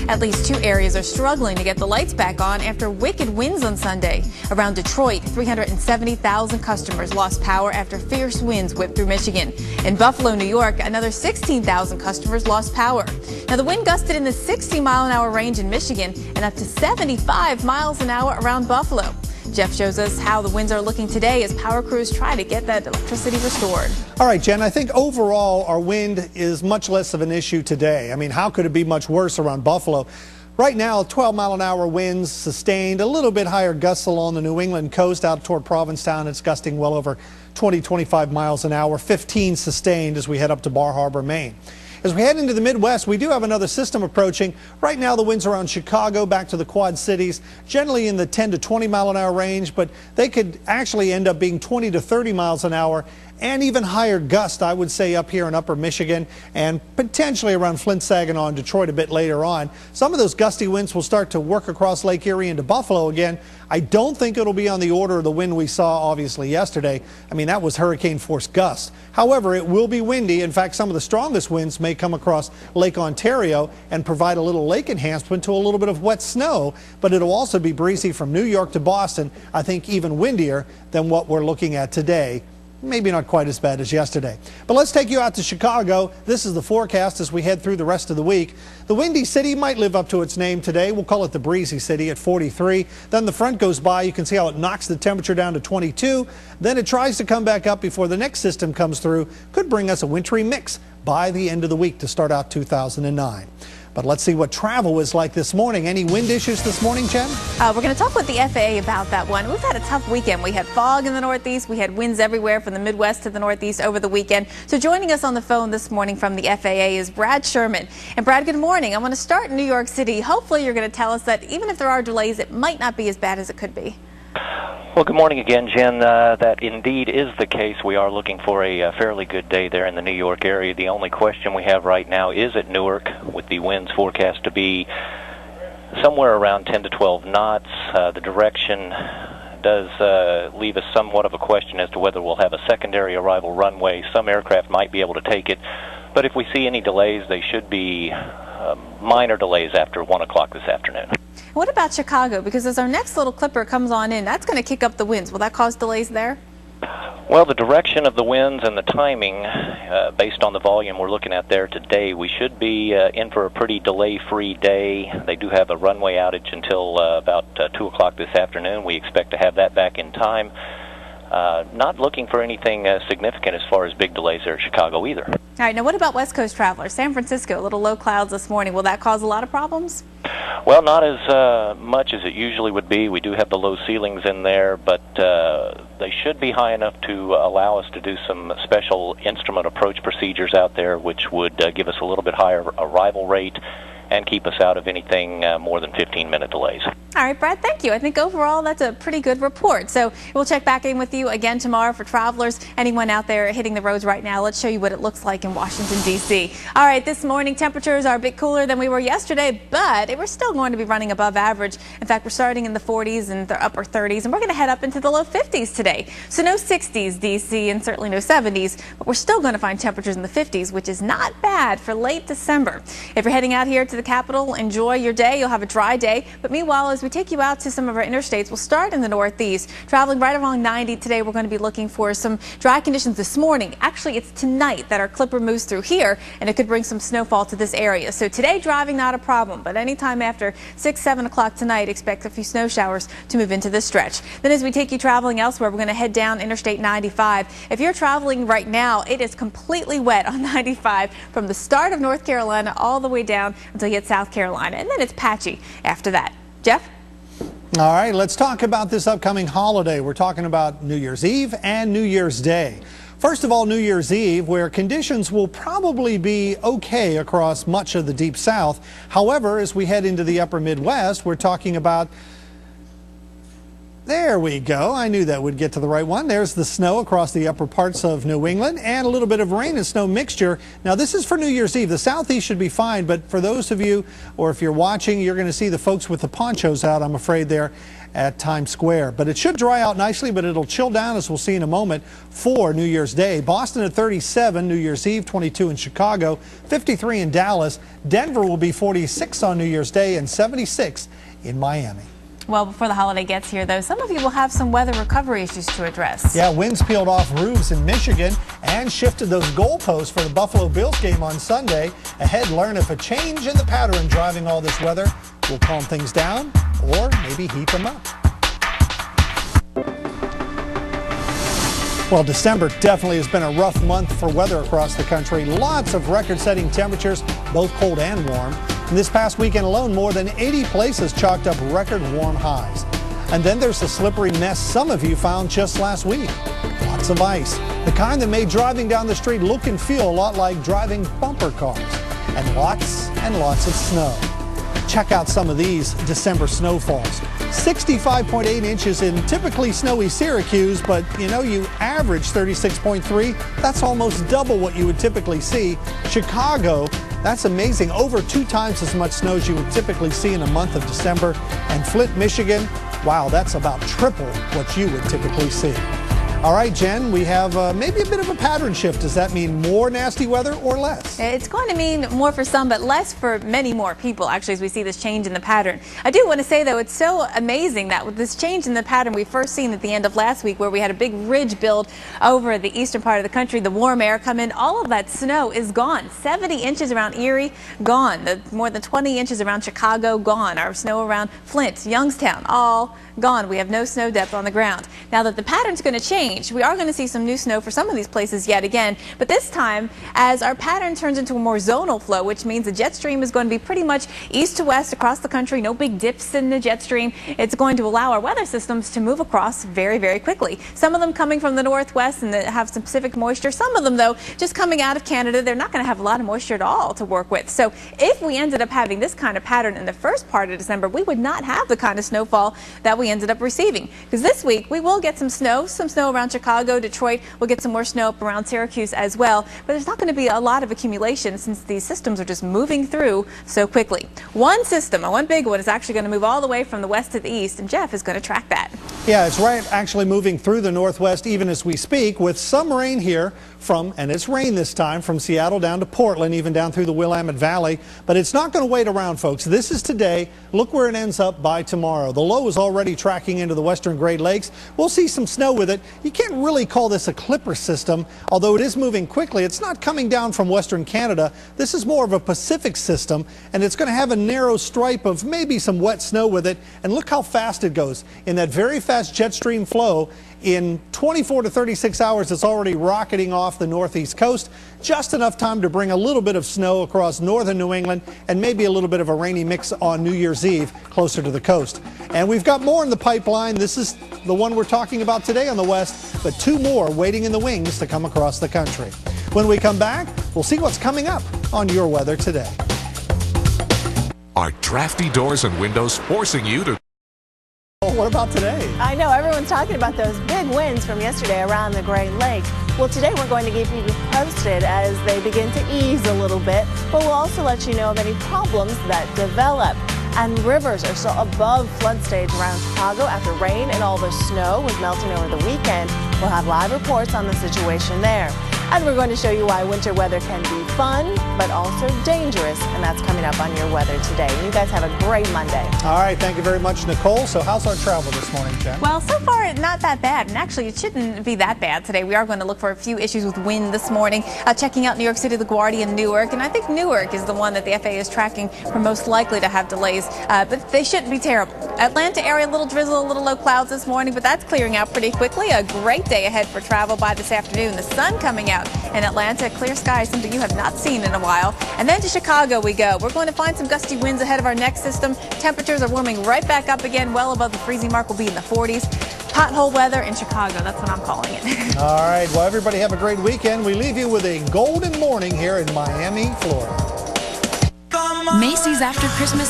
At least 2 areas are struggling to get the lights back on after wicked winds on Sunday. Around Detroit, 370,000 customers lost power after fierce winds whipped through Michigan. In Buffalo, New York, another 16,000 customers lost power. Now, the wind gusted in the 60-mile-an-hour range in Michigan and up to 75 miles an hour around Buffalo. Jeff shows us how the winds are looking today as power crews try to get that electricity restored. All right, Jen, I think overall our wind is much less of an issue today. I mean, how could it be much worse around Buffalo? Right now, 12-mile-an-hour winds sustained, a little bit higher gusts along the New England coast out toward Provincetown. It's gusting well over 20-25 miles an hour, 15 sustained as we head up to Bar Harbor, Maine. As we head into the Midwest, we do have another system approaching. Right now, the winds around Chicago back to the Quad Cities, generally in the 10 to 20 mile an hour range, but they could actually end up being 20 to 30 miles an hour and even higher gust, I would say, up here in upper Michigan and potentially around Flint, Saginaw, and Detroit a bit later on. Some of those gusty winds will start to work across Lake Erie into Buffalo again. I don't think it'll be on the order of the wind we saw, obviously, yesterday. I mean, that was hurricane-force gusts. However, it will be windy. In fact, some of the strongest winds may come across Lake Ontario and provide a little lake enhancement to a little bit of wet snow, but it'll also be breezy from New York to Boston, I think even windier than what we're looking at today. Maybe not quite as bad as yesterday. But let's take you out to Chicago. This is the forecast as we head through the rest of the week. The Windy City might live up to its name today. We'll call it the Breezy City at 43. Then the front goes by. You can see how it knocks the temperature down to 22. Then it tries to come back up before the next system comes through. Could bring us a wintry mix by the end of the week to start out 2009. But let's see what travel is like this morning. Any wind issues this morning, Jen? We're going to talk with the FAA about that one. We've had a tough weekend. We had fog in the Northeast. We had winds everywhere from the Midwest to the Northeast over the weekend. So joining us on the phone this morning from the FAA is Brad Sherman. And Brad, good morning. I want to start in New York City. Hopefully you're going to tell us that even if there are delays, it might not be as bad as it could be. Well, good morning again, Jen. That indeed is the case. We are looking for a fairly good day there in the New York area. The only question we have right now is at Newark, with the winds forecast to be somewhere around 10 to 12 knots. The direction does leave us somewhat of a question as to whether we'll have a secondary arrival runway. Some aircraft might be able to take it, but if we see any delays, they should be minor delays after 1 o'clock this afternoon. What about Chicago? Because as our next little clipper comes on in, that's going to kick up the winds. Will that cause delays there? Well, the direction of the winds and the timing, based on the volume we're looking at there today, we should be in for a pretty delay-free day. They do have a runway outage until about 2 o'clock this afternoon. We expect to have that back in time. Not looking for anything significant as far as big delays there at Chicago either. All right, now what about West Coast travelers? San Francisco, a little low clouds this morning. Will that cause a lot of problems? Well, not as much as it usually would be. We do have the low ceilings in there, but they should be high enough to allow us to do some special instrument approach procedures out there, which would give us a little bit higher arrival rate and keep us out of anything more than 15-minute delays. All right, Brad, thank you. I think overall that's a pretty good report. So we'll check back in with you again tomorrow for travelers. Anyone out there hitting the roads right now, let's show you what it looks like in Washington, D.C. All right, this morning temperatures are a bit cooler than we were yesterday, but we're still going to be running above average. In fact, we're starting in the 40s and the upper 30s, and we're going to head up into the low 50s today. So no 60s, D.C., and certainly no 70s, but we're still going to find temperatures in the 50s, which is not bad for late December. If you're heading out here to the capital, enjoy your day. You'll have a dry day. But meanwhile, as we take you out to some of our interstates, we'll start in the Northeast. Traveling right along 90 today, we're going to be looking for some dry conditions this morning. Actually, it's tonight that our clipper moves through here, and it could bring some snowfall to this area. So today, driving not a problem, but anytime after 6, 7 o'clock tonight, expect a few snow showers to move into this stretch. Then as we take you traveling elsewhere, we're going to head down Interstate 95. If you're traveling right now, it is completely wet on 95 from the start of North Carolina all the way down until you hit South Carolina, and then it's patchy after that. Jeff? All right, let's talk about this upcoming holiday. We're talking about New Year's Eve and New Year's Day. First of all, New Year's Eve, where conditions will probably be okay across much of the Deep South. However, as we head into the upper Midwest, we're talking about There we go. I knew that would get to the right one. There's the snow across the upper parts of New England and a little bit of rain and snow mixture. Now, this is for New Year's Eve. The southeast should be fine, but for those of you, or if you're watching, you're going to see the folks with the ponchos out, I'm afraid, there at Times Square. But it should dry out nicely, but it'll chill down, as we'll see in a moment, for New Year's Day. Boston at 37, New Year's Eve, 22 in Chicago, 53 in Dallas. Denver will be 46 on New Year's Day and 76 in Miami. Well, before the holiday gets here, though, some of you will have some weather recovery issues to address. Yeah, winds peeled off roofs in Michigan and shifted those goalposts for the Buffalo Bills game on Sunday. Ahead, learn if a change in the pattern driving all this weather will calm things down or maybe heat them up. Well, December definitely has been a rough month for weather across the country. Lots of record-setting temperatures, both cold and warm. And this past weekend alone, more than 80 places chalked up record warm highs. And then there's the slippery mess some of you found just last week. Lots of ice, the kind that made driving down the street look and feel a lot like driving bumper cars. And lots of snow. Check out some of these December snowfalls. 65.8 inches in typically snowy Syracuse, but you know, you average 36.3. That's almost double what you would typically see. Chicago, that's amazing. Over 2 times as much snow as you would typically see in a month of December. And Flint, Michigan, wow, that's about triple what you would typically see. All right, Jen, we have maybe a bit of a pattern shift. Does that mean more nasty weather or less? It's going to mean more for some, but less for many more people, actually, as we see this change in the pattern. I do want to say, though, it's so amazing that with this change in the pattern we first seen at the end of last week, where we had a big ridge build over the eastern part of the country, the warm air come in, all of that snow is gone. 70 inches around Erie, gone. More than 20 inches around Chicago, gone. Our snow around Flint, Youngstown, all gone. We have no snow depth on the ground. Now that the pattern's going to change, we are going to see some new snow for some of these places yet again, but this time as our pattern turns into a more zonal flow, which means the jet stream is going to be pretty much east to west across the country, no big dips in the jet stream. It's going to allow our weather systems to move across very, very quickly. Some of them coming from the northwest and that have some Pacific moisture. Some of them, though, just coming out of Canada, they're not going to have a lot of moisture at all to work with. So if we ended up having this kind of pattern in the first part of December, we would not have the kind of snowfall that we ended up receiving. Because this week we will get some snow around Chicago, Detroit. We'll get some more snow up around Syracuse as well, but there's not going to be a lot of accumulation since these systems are just moving through so quickly. One system, one big one, is actually going to move all the way from the west to the east, and Jeff is going to track that. Yeah, it's right, actually moving through the northwest even as we speak, with some rain here and it's rain this time, from Seattle down to Portland, even down through the Willamette Valley. But it's not going to wait around, folks. This is today. Look where it ends up by tomorrow. The low is already tracking into the western Great Lakes. We'll see some snow with it. You can't really call this a clipper system, although it is moving quickly. It's not coming down from western Canada. This is more of a Pacific system, and it's going to have a narrow stripe of maybe some wet snow with it. And look how fast it goes. In that very fast jet stream flow, in 24 to 36 hours, it's already rocketing off the northeast coast. Just enough time to bring a little bit of snow across northern New England and maybe a little bit of a rainy mix on New Year's Eve closer to the coast. And we've got more in the pipeline. This is the one we're talking about today on the west, but 2 more waiting in the wings to come across the country. When we come back, we'll see what's coming up on your weather today. Are drafty doors and windows forcing you to... What about today? I know everyone's talking about those big winds from yesterday around the Great Lakes. Well, today we're going to keep you posted as they begin to ease a little bit, but we'll also let you know of any problems that develop. And rivers are still above flood stage around Chicago after rain and all the snow was melting over the weekend. We'll have live reports on the situation there. And we're going to show you why winter weather can be fun, but also dangerous, and that's coming up on your weather today. You guys have a great Monday. All right, thank you very much, Nicole. So how's our travel this morning, Jen? Well, so far, not that bad, and actually it shouldn't be that bad today. We are going to look for a few issues with wind this morning. Checking out New York City, LaGuardia, and Newark, and I think Newark is the one that the FAA is tracking for most likely to have delays, but they shouldn't be terrible. Atlanta area, a little drizzle, a little low clouds this morning, but that's clearing out pretty quickly. A great day ahead for travel by this afternoon. The sun coming out in Atlanta, clear skies, something you have not seen in a while. And then to Chicago we go. We're going to find some gusty winds ahead of our next system. Temperatures are warming right back up again, well above the freezing mark. Will be in the 40s. Pothole weather in Chicago, that's what I'm calling it. All right, well, everybody have a great weekend. We leave you with a golden morning here in Miami, Florida. Macy's After Christmas